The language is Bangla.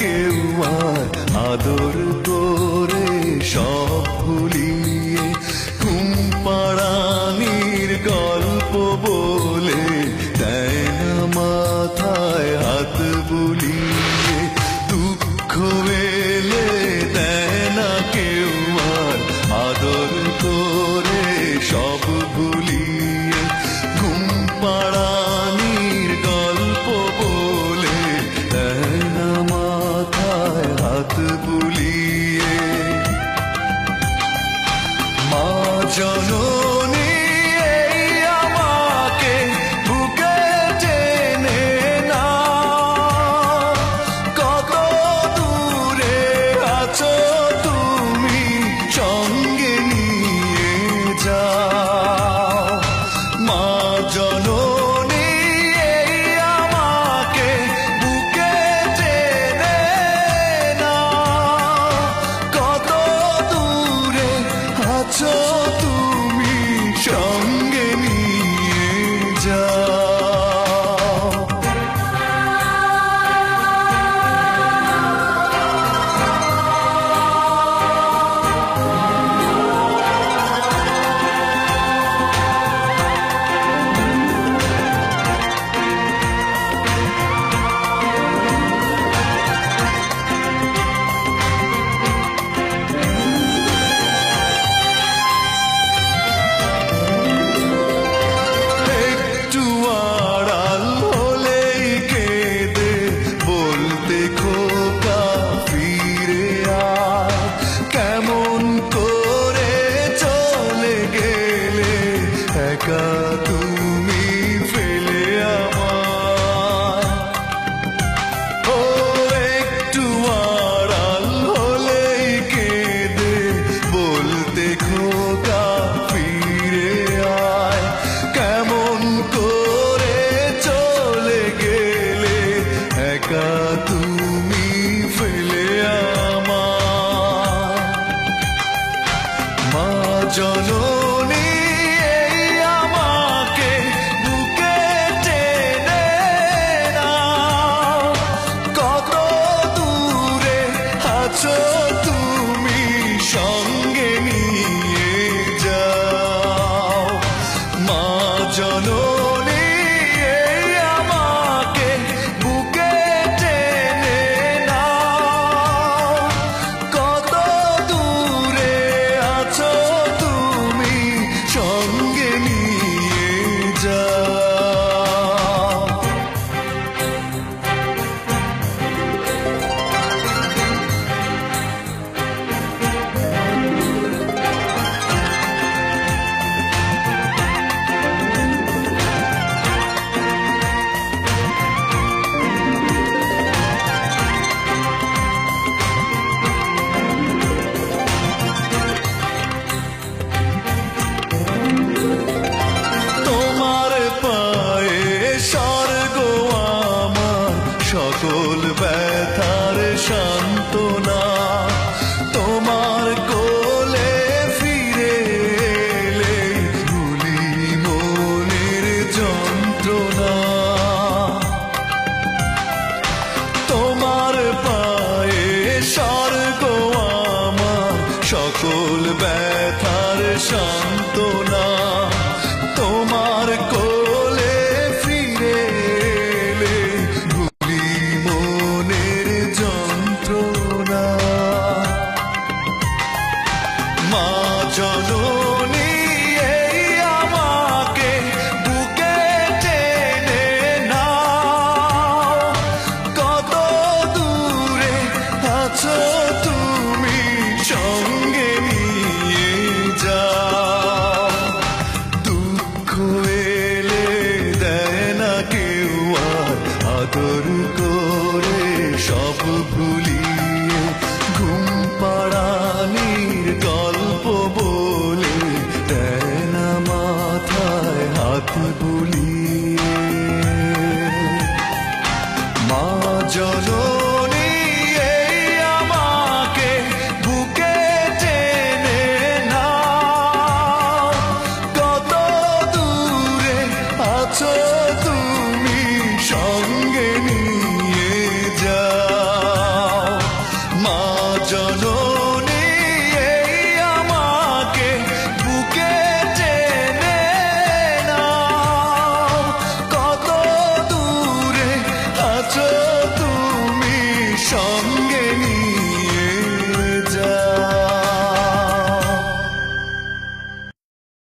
কেউ আর আদর করে সব ভুলিয়ে ঘুম পাড়ানির গল্প বলে দেয় না মাথায় হাত বুলিয়ে। দুঃখ এলে দেয় না কেউ আর আদর করে সব ভুলিয়ে ঘুম পাড়ানির গল্প বলে দেয় না মাথায় হাত বুলিয়ে। মা জননী এই আমাকে বুকে টেনে না, কত দূরে আছো তুমি সঙ্গে নিয়ে যাও। মা জননী এই আমাকে বুকে টেনে না, কত দূরে আছো তুমি সঙ্গে নিয়ে যাও। একটু আড়াল হলেই কেঁদে বলতে খোকা ফিরে আয়, কেমন করে চলে গেলে একা তুমি ফেলে আমায়। ও একটু আড়াল হলেই কেঁদে বলতে খোকা ফিরে আয়, কেমন করে চলে গেলে একা তুমি ফেলে আমায়। মা জননী এই আমাকে বুকে টেনে না, কত দূরে আছো তুমি সঙ্গে নিয়ে যাও। মা জননী এই আমাকে বুকে টেনে না, কত দূরে আছো তুমি সঙ্গে নিয়ে যাও। তোমার পায়ে স্বর্গ আমার সকল ব্যথার সান্ত্বনা, তোমার কোলে ফিরে এলে ভুলি মনের যন্ত্রণা। তোমার পায়ে স্বর্গ আমার সকল ব্যথার সান্ত্বনা, তোমার কোলে ফিরে এলে ভুলি মনের যন্ত্রণা। মা জননী এই আমাকে বুকে টেনে না, কত দূরে আছো তুমি সঙ্গে নিয়ে যাও। দুঃখ এলে দেয় না কেউ আর আদর করে সব ভুলিয়ে ঘুম পাড়ানির গল্প বলে দেয় না মাথায় হাত বুলিয়ে। মা জননী এই আমাকে বুকে টেনে না, কত দূরে আছো তুমি